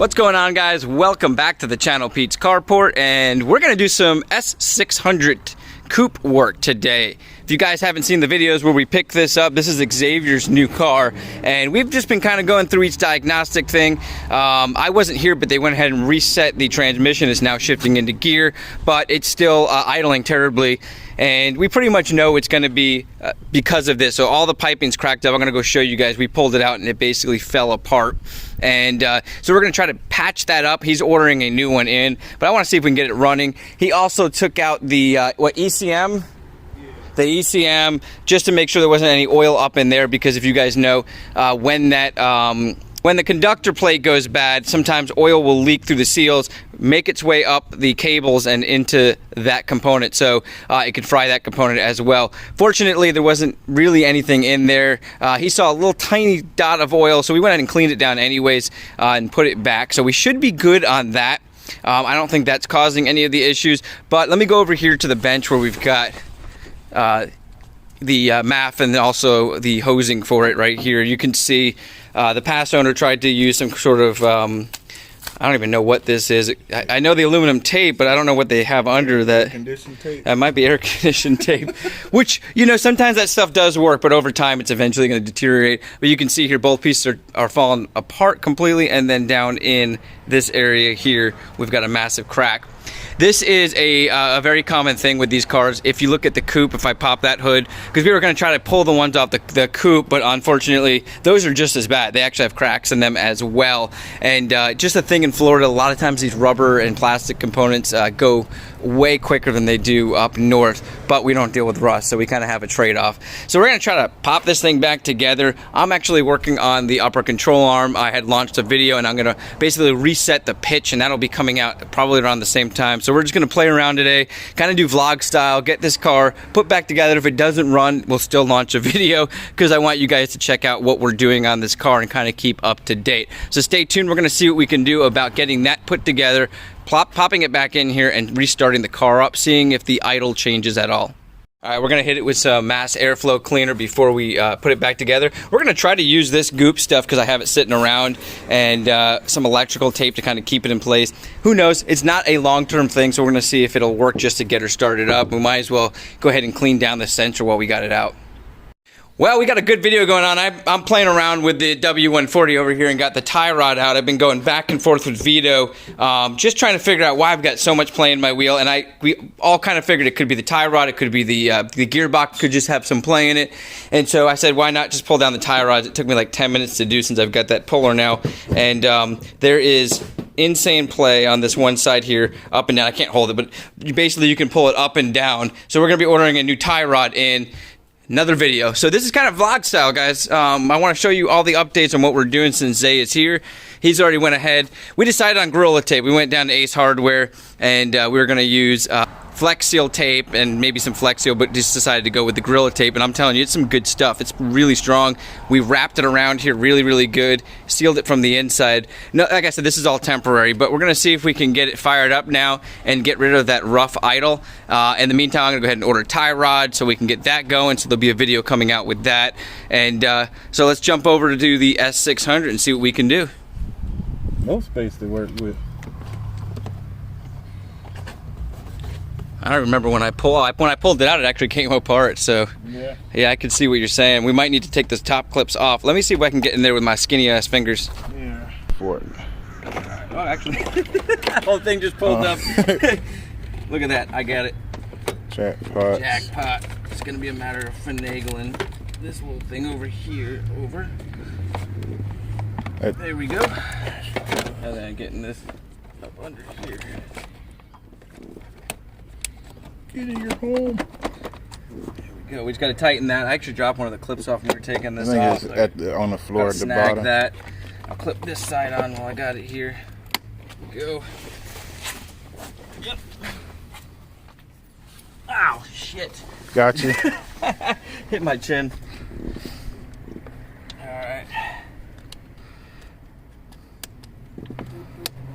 What's going on, guys? Welcome back to the channel, Pete's Carport, and we're gonna do some S600 coupe work today. If you guys haven't seen the videos where we picked this up, this is Xavier's new car, and we've just been kind of going through each diagnostic thing. I wasn't here, but they went ahead and reset the transmission. It's now shifting into gear, but it's still idling terribly, and we pretty much know it's going to be because of this. So all the piping's cracked up. I'm going to go show you guys. We pulled it out and it basically fell apart, and so we're going to try to patch that up. He's ordering a new one in, but I want to see if we can get it running. He also took out the ECM? The ECM, just to make sure there wasn't any oil up in there, because if you guys know, when the conductor plate goes bad, sometimes oil will leak through the seals, make its way up the cables and into that component, so it could fry that component as well. Fortunately, there wasn't really anything in there. He saw a little tiny dot of oil, so we went ahead and cleaned it down anyways and put it back, so we should be good on that. I don't think that's causing any of the issues, but let me go over here to the bench where we've got the MAF and also the hosing for it right here. You can see the past owner tried to use some sort of I don't even know what this is. I know the aluminum tape, but I don't know what they have under that. Air-conditioned tape. That might be air-conditioned tape, which, you know, sometimes that stuff does work, but over time it's eventually going to deteriorate. But you can see here both pieces are falling apart completely, and then down in this area here we've got a massive crack. This is a very common thing with these cars. If you look at the coupe, if I pop that hood, because we were going to try to pull the ones off the coupe, but unfortunately those are just as bad. They actually have cracks in them as well. And just a thing in Florida, a lot of times these rubber and plastic components go way quicker than they do up north, but we don't deal with rust, so we kind of have a trade-off. So we're going to try to pop this thing back together. I'm actually working on the upper control arm. I had launched a video, and I'm going to basically reset the pitch, and that'll be coming out probably around the same time. So we're just going to play around today, kind of do vlog style, get this car put back together. If it doesn't run, we'll still launch a video, because I want you guys to check out what we're doing on this car and kind of keep up to date. So stay tuned. We're going to see what we can do about getting that put together, popping it back in here and restarting the car up, seeing if the idle changes at all. All right, we're gonna hit it with some mass airflow cleaner before we put it back together. We're gonna try to use this goop stuff because I have it sitting around, and some electrical tape to kind of keep it in place. Who knows? It's not a long-term thing, so we're gonna see if it'll work just to get her started up. We might as well go ahead and clean down the sensor while we got it out. Well, we got a good video going on. I'm playing around with the W140 over here and got the tie rod out. I've been going back and forth with Vito, just trying to figure out why I've got so much play in my wheel. And we all kind of figured it could be the tie rod, it could be the gearbox could just have some play in it. And so I said, why not just pull down the tie rods? It took me like 10 minutes to do since I've got that puller now. And there is insane play on this one side here, up and down. I can't hold it, but basically you can pull it up and down. So we're gonna be ordering a new tie rod in another video. So this is kind of vlog style, guys. I want to show you all the updates on what we're doing since Zay is here. He's already went ahead. We decided on Gorilla Tape. We went down to Ace Hardware, and we were going to use Flex Seal tape and maybe some Flex Seal, but just decided to go with the Gorilla Tape. And I'm telling you, it's some good stuff. It's really strong. We wrapped it around here really, really good. Sealed it from the inside. No, like I said, this is all temporary, but we're going to see if we can get it fired up now and get rid of that rough idle. In the meantime, I'm going to go ahead and order a tie rod so we can get that going. So there'll be a video coming out with that. And so let's jump over to do the S600 and see what we can do. No space to work with. I don't remember when I pulled it out, it actually came apart. So yeah, I can see what you're saying. We might need to take the top clips off. Let me see if I can get in there with my skinny ass fingers. Yeah. For it. Oh, actually, that whole thing just pulled up. Look at that, I got it. Jackpot. Jackpot. It's gonna be a matter of finagling this little thing over here, over. There we go. And then getting this up under here. Get in your home. There we go. We just got to tighten that. I actually dropped one of the clips off when we were taking this off. So on the floor at the snag bottom. That. I'll clip this side on while I got it here. Go. Yep. Ow, shit. Got you. Hit my chin. All right.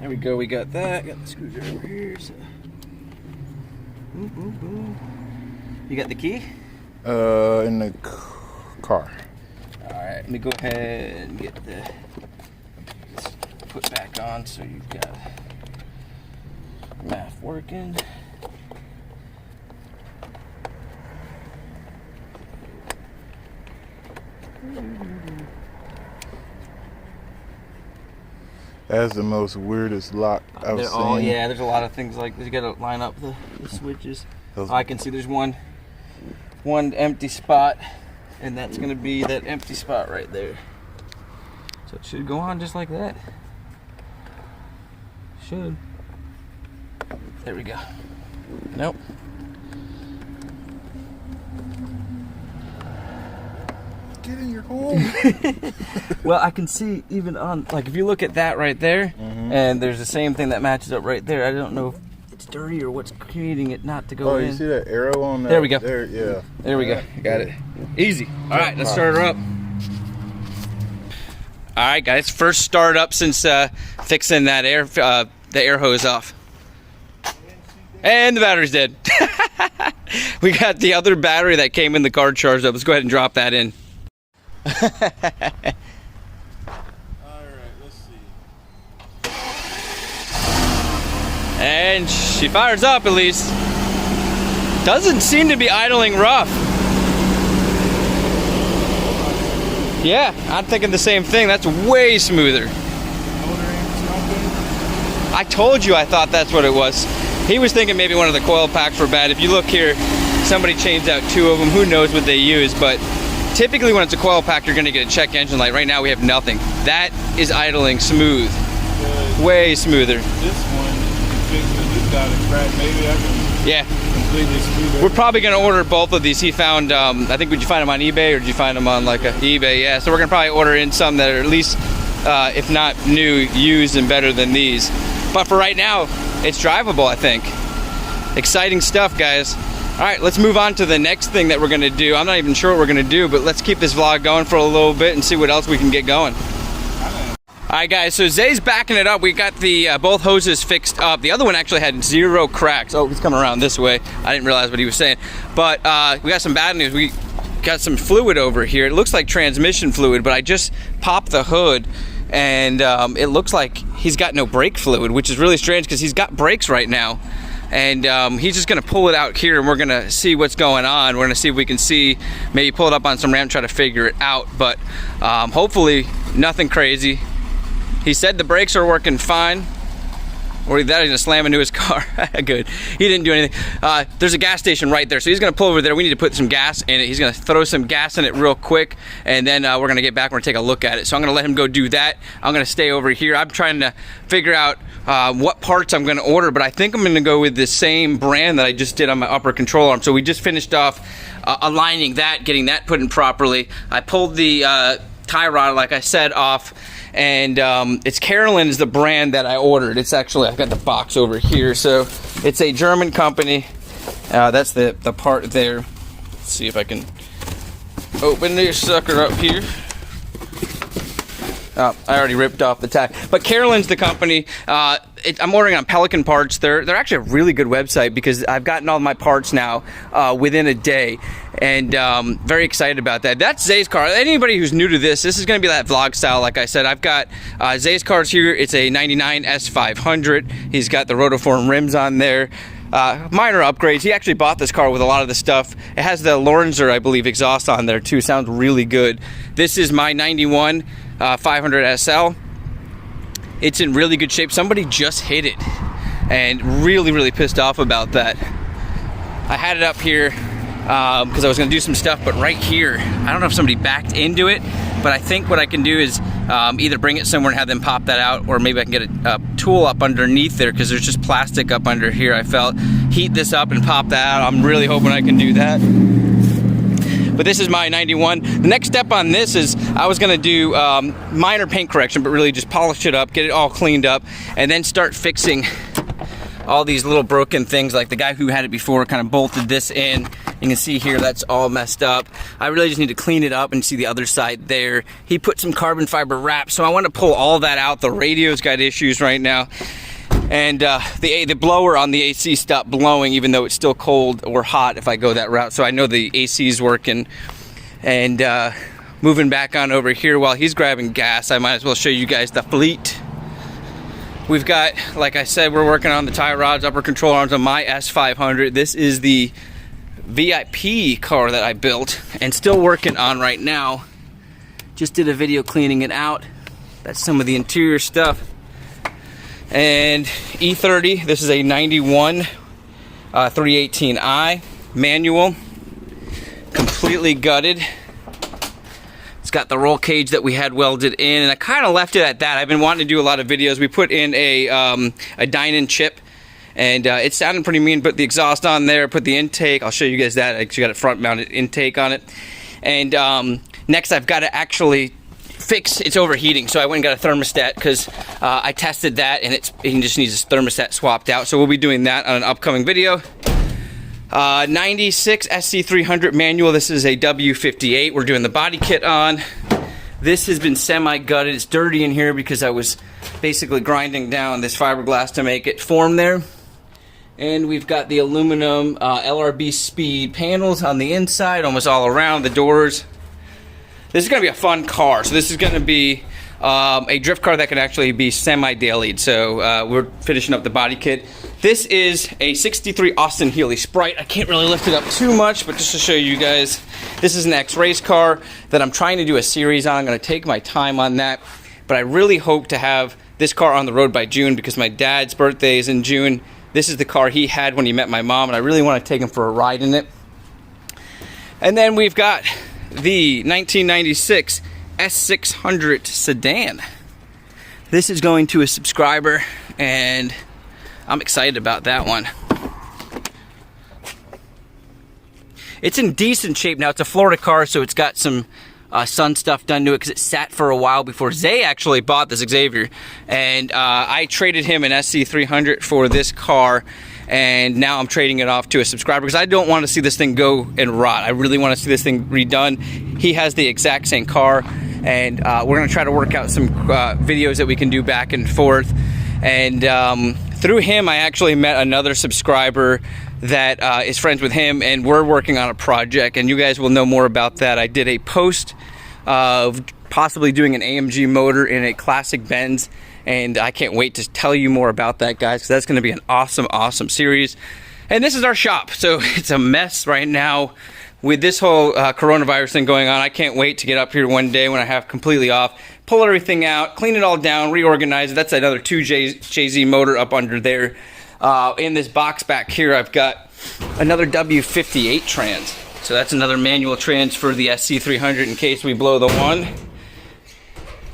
There we go. We got that. Got the screwdriver here. So. You got the key? In the car. Alright, let me go ahead and get the put back back on, so you've got math working. That's the most weirdest lock I've seen. All, yeah, there's a lot of things like this. You gotta line up the switches. I can see there's one empty spot, and that's gonna be that empty spot right there. So it should go on just like that. Should. There we go. Nope. Get in your home. Well, I can see even on, like, if you look at that right there, and there's the same thing that matches up right there. I don't know if it's dirty or what's creating it not to go in. Oh, you see that arrow on that? There we go. There, yeah. There we go. Got it. Easy. All right, let's start her up. All right, guys. First start up since fixing that the air hose off. And the battery's dead. We got the other battery that came in the car charged up. Let's go ahead and drop that in. Alright, let's see. And she fires up at least. Doesn't seem to be idling rough. Yeah, I'm thinking the same thing. That's way smoother. I told you I thought that's what it was. He was thinking maybe one of the coil packs were bad. If you look here, somebody changed out 2 of them. Who knows what they use, but typically when it's a coil pack, you're gonna get a check engine light. Right now we have nothing. That is idling smooth. Way smoother. This one, you just got it cracked. Maybe I can completely smooth it. We're probably gonna order both of these. He found, I think, did you find them on eBay or did you find them on like a eBay? Yeah, so we're gonna probably order in some that are at least, if not new, used and better than these. But for right now, it's drivable, I think. Exciting stuff, guys. All right, let's move on to the next thing that we're gonna do. I'm not even sure what we're gonna do, but let's keep this vlog going for a little bit and see what else we can get going. All right, guys, so Zay's backing it up. We got the both hoses fixed up. The other one actually had 0 cracks. Oh, he's coming around this way. I didn't realize what he was saying. But we got some bad news. We got some fluid over here. It looks like transmission fluid, but I just popped the hood and it looks like he's got no brake fluid, which is really strange because he's got brakes right now. And he's just gonna pull it out here and we're gonna see what's going on. We're gonna see if we can see, maybe pull it up on some ramp, try to figure it out. But hopefully nothing crazy. He said the brakes are working fine. Or that he's gonna slam into his car. Good, he didn't do anything. There's a gas station right there, so he's gonna pull over there. We need to put some gas in it. He's gonna throw some gas in it real quick, and then we're gonna get back, we're gonna take a look at it. So I'm gonna let him go do that. I'm gonna stay over here. I'm trying to figure out what parts I'm gonna order, but I think I'm gonna go with the same brand that I just did on my upper control arm. So we just finished off aligning that, getting that put in properly. I pulled the tie rod, like I said, off. And it's Carolyn is the brand that I ordered. It's actually, I've got the box over here. So it's a German company. That's the part there. Let's see if I can open this sucker up here. Oh, I already ripped off the tag. But Carolyn's the company. I'm ordering on Pelican Parts. They're actually a really good website because I've gotten all my parts now within a day. And very excited about that. That's Zay's car. Anybody who's new to this is going to be that vlog style. Like I said, I've got Zay's cars here. It's a 99 S500. He's got the rotiform rims on there. Minor upgrades. He actually bought this car with a lot of the stuff. It has the Lorenzer, I believe, exhaust on there too. Sounds really good. This is my 91 500 SL. It's in really good shape. Somebody just hit it and really pissed off about that. I had it up here because I was going to do some stuff, but right here, I don't know if somebody backed into it, but I think what I can do is either bring it somewhere and have them pop that out, or maybe I can get a tool up underneath there because there's just plastic up under here. I felt heat this up and pop that out. I'm really hoping I can do that. But this is my 91. The next step on this is I was gonna do minor paint correction, but really just polish it up, get it all cleaned up, and then start fixing all these little broken things. Like the guy who had it before kind of bolted this in. You can see here that's all messed up. I really just need to clean it up and see the other side there. He put some carbon fiber wrap, so I want to pull all that out. The radio's got issues right now. And the blower on the AC stopped blowing, even though it's still cold or hot if I go that route. So I know the AC is working. And moving back on over here while he's grabbing gas, I might as well show you guys the fleet. We've got, like I said, we're working on the tie rods, upper control arms on my S500. This is the VIP car that I built and still working on right now. Just did a video cleaning it out. That's some of the interior stuff. And E30, this is a 91 318i manual, completely gutted. It's got the roll cage that we had welded in, and I kind of left it at that. I've been wanting to do a lot of videos. We put in a dynon chip, and it sounded pretty mean. Put the exhaust on there, put the intake. I'll show you guys that. I actually got a front mounted intake on it. And next I've got to actually fix its overheating. So I went and got a thermostat because I tested that, and it just needs its thermostat swapped out. So we'll be doing that on an upcoming video. 96 SC300 manual. This is a W58. We're doing the body kit on. This has been semi-gutted. It's dirty in here because I was basically grinding down this fiberglass to make it form there. And we've got the aluminum LRB speed panels on the inside, almost all around the doors. This is going to be a fun car. So this is going to be a drift car that can actually be semi-dailied. So we're finishing up the body kit. This is a 63 Austin Healey Sprite. I can't really lift it up too much, but just to show you guys, this is an X-Race car that I'm trying to do a series on. I'm going to take my time on that, but I really hope to have this car on the road by June because my dad's birthday is in June. This is the car he had when he met my mom, and I really want to take him for a ride in it. And then we've got the 1996 s600 sedan. This is going to a subscriber, and I'm excited about that one. It's in decent shape now. It's a Florida car, so it's got some sun stuff done to it because it sat for a while before Zay actually bought this Xavier. And I traded him an SC300 for this car, and now I'm trading it off to a subscriber because I don't want to see this thing go and rot. I really want to see this thing redone. He has the exact same car, and we're going to try to work out some videos that we can do back and forth. And through him, I actually met another subscriber that is friends with him, and we're working on a project, and you guys will know more about that. I did a post of possibly doing an AMG motor in a classic Benz, and I can't wait to tell you more about that, guys, because that's going to be an awesome series. And this is our shop, so it's a mess right now with this whole coronavirus thing going on. I can't wait to get up here one day when I have completely off, pull everything out, clean it all down, reorganize it. That's another 2JZ motor up under there. In this box back here, I've got another W58 trans. So that's another manual trans for the SC300 in case we blow the one.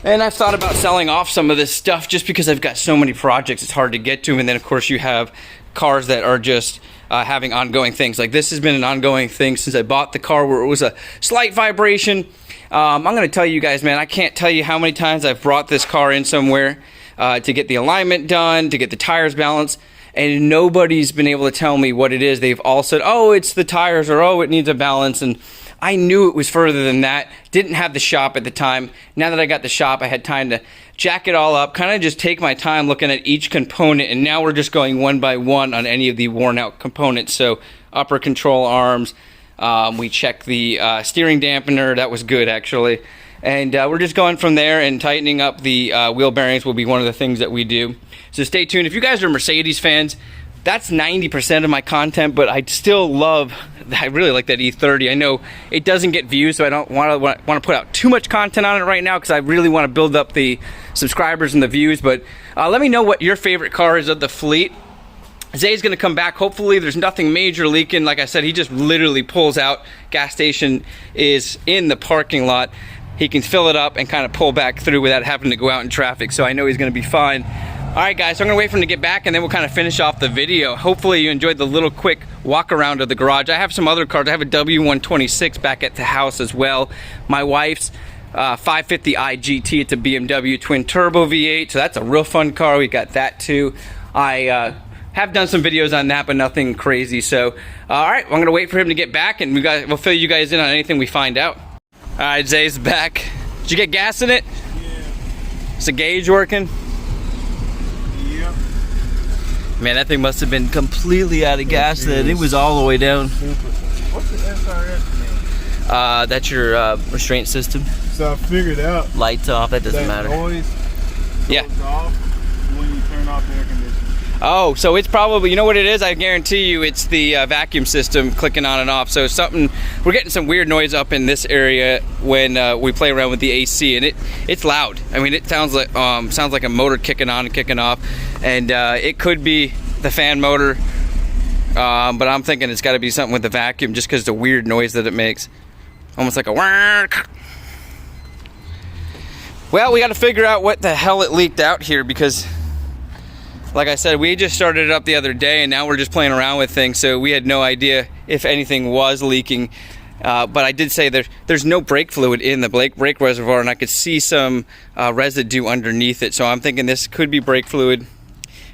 And I've thought about selling off some of this stuff just because I've got so many projects, it's hard to get to them. And then of course you have cars that are just having ongoing things. Like this has been an ongoing thing since I bought the car, where it was a slight vibration. I'm going to tell you guys, man, I can't tell you how many times I've brought this car in somewhere to get the alignment done, to get the tires balanced, and nobody's been able to tell me what it is. They've all said, oh, it's the tires, or oh, it needs a balance. And I knew it was further than that. Didn't have the shop at the time. Now that I got the shop, I had time to jack it all up, kind of just take my time looking at each component, and now we're just going one by one on any of the worn out components. So upper control arms, we checked the steering dampener. That was good, actually. And we're just going from there, and tightening up the wheel bearings will be one of the things that we do. So stay tuned. If you guys are Mercedes fans, that's 90% of my content, but I still love, I really like that E30. I know it doesn't get views, so I don't want to put out too much content on it right now because I really want to build up the subscribers and the views. But let me know what your favorite car is of the fleet. Zay's going to come back. Hopefully there's nothing major leaking. Like I said, he just literally pulls out. Gas station is in the parking lot. He can fill it up and kind of pull back through without having to go out in traffic. So I know he's going to be fine. All right, guys, so I'm going to wait for him to get back, and then we'll kind of finish off the video. Hopefully you enjoyed the little quick walk around of the garage. I have some other cars. I have a W126 back at the house as well. My wife's 550i GT. It's a BMW twin turbo V8, so that's a real fun car. We got that too. I have done some videos on that, but nothing crazy. So, all right, well, I'm going to wait for him to get back, and we'll fill you guys in on anything we find out. All right, Zay's back. Did you get gas in it? Yeah. Is the gauge working? Yep. Man, that thing must have been completely out of gas then. It was all the way down. What's the SRS mean? That's your restraint system. So I figured out. Lights off, that doesn't matter. Noise yeah. goes off when you turn turn off the air conditioner. Oh, so it's probably, you know what it is? I guarantee you it's the vacuum system clicking on and off. So we're getting some weird noise up in this area when we play around with the AC, and it's loud. I mean, it sounds like a motor kicking on and kicking off, and it could be the fan motor, but I'm thinking it's got to be something with the vacuum just because the weird noise that it makes. Almost like a whack. Well, we got to figure out what the hell it leaked out here, because like I said, we just started it up the other day and now we're just playing around with things, so we had no idea if anything was leaking. But I did say there's no brake fluid in the brake reservoir, and I could see some residue underneath it, so I'm thinking this could be brake fluid.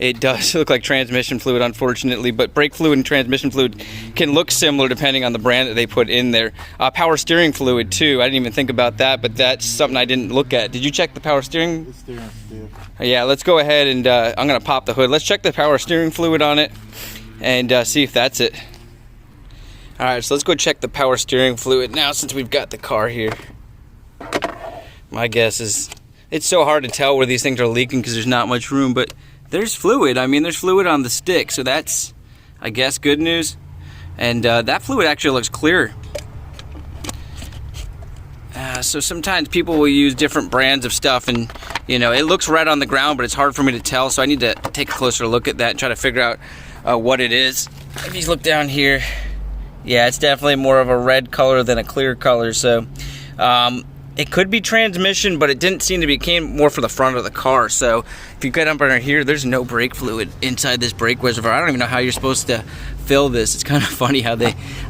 It does look like transmission fluid, unfortunately, but brake fluid and transmission fluid can look similar depending on the brand that they put in there. Power steering fluid too. I didn't even think about that, but that's something I didn't look at. Did you check the power steering? The steering stiff. Yeah, let's go ahead and I'm gonna pop the hood. Let's check the power steering fluid on it and see if that's it. All right, so let's go check the power steering fluid now since we've got the car here. My guess is it's so hard to tell where these things are leaking because there's not much room, but there's fluid. I mean, there's fluid on the stick, so that's, I guess, good news. And that fluid actually looks clear. So sometimes people will use different brands of stuff, and you know, it looks red on the ground, but it's hard for me to tell, so I need to take a closer look at that and try to figure out what it is. If you look down here, yeah, it's definitely more of a red color than a clear color, so it could be transmission, but it didn't seem to be, came more for the front of the car. So if you get up under here, there's no brake fluid inside this brake reservoir. I don't even know how you're supposed to fill this. It's kind of funny how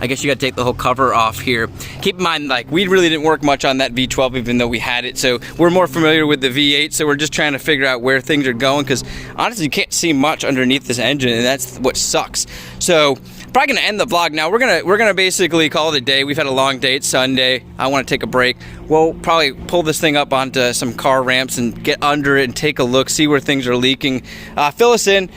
I guess you got to take the whole cover off here. Keep in mind, like, we really didn't work much on that V12 even though we had it, so we're more familiar with the V8, so we're just trying to figure out where things are going, because honestly you can't see much underneath this engine, and that's what sucks. So probably gonna end the vlog now. We're gonna basically call it a day. We've had a long day. It's Sunday. I want to take a break. We'll probably pull this thing up onto some car ramps and get under it and take a look, see where things are leaking. Fill us in.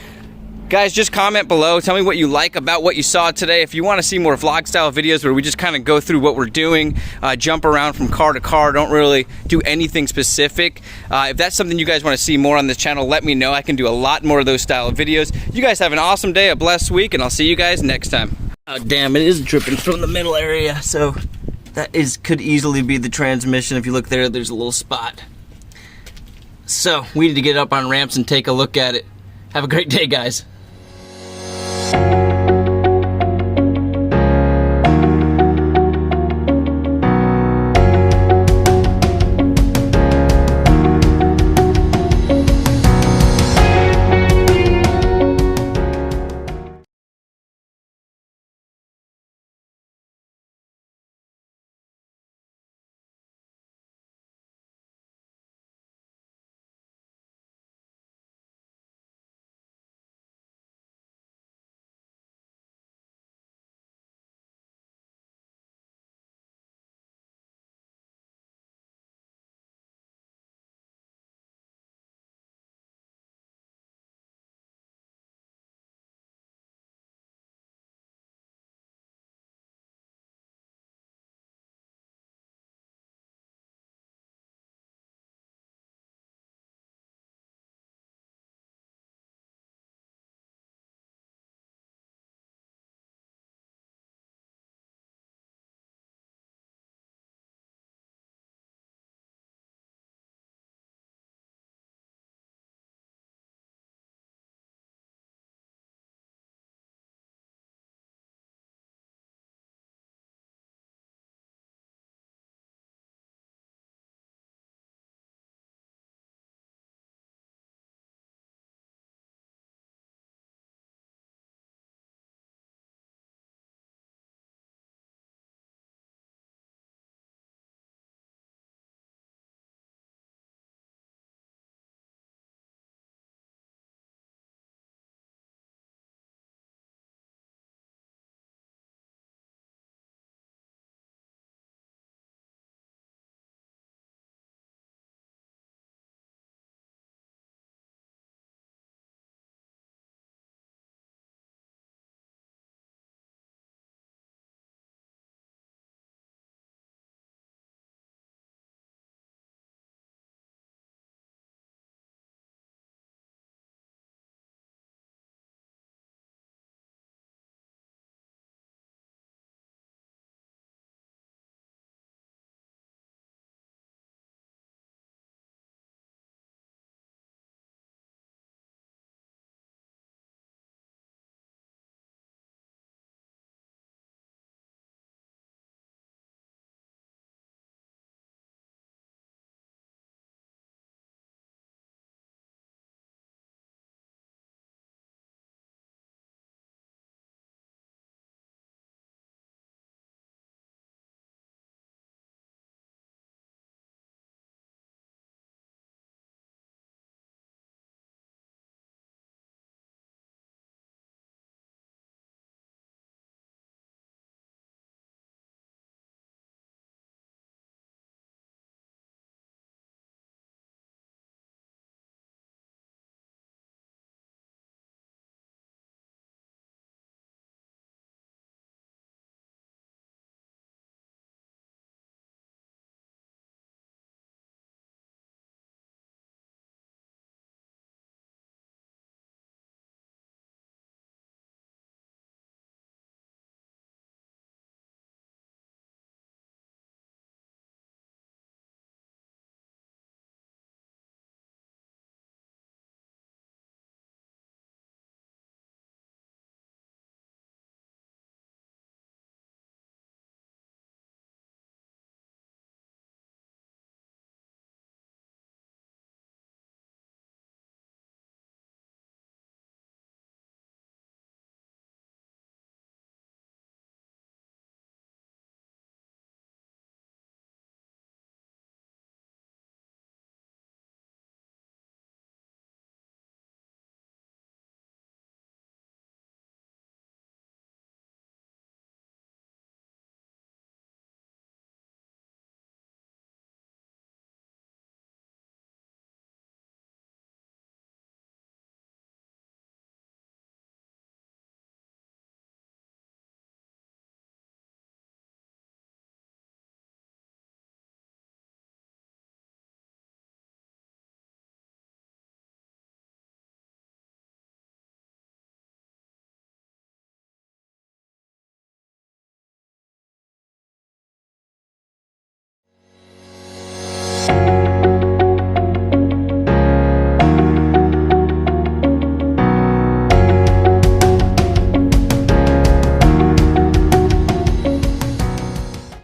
Guys, just comment below. Tell me what you like about what you saw today. If you want to see more vlog style videos where we just kind of go through what we're doing, jump around from car to car, don't really do anything specific. If that's something you guys want to see more on this channel, let me know. I can do a lot more of those style of videos. You guys have an awesome day, a blessed week, and I'll see you guys next time. Oh, damn, it is dripping from the middle area, so that could easily be the transmission. If you look there, there's a little spot. So we need to get up on ramps and take a look at it. Have a great day, guys.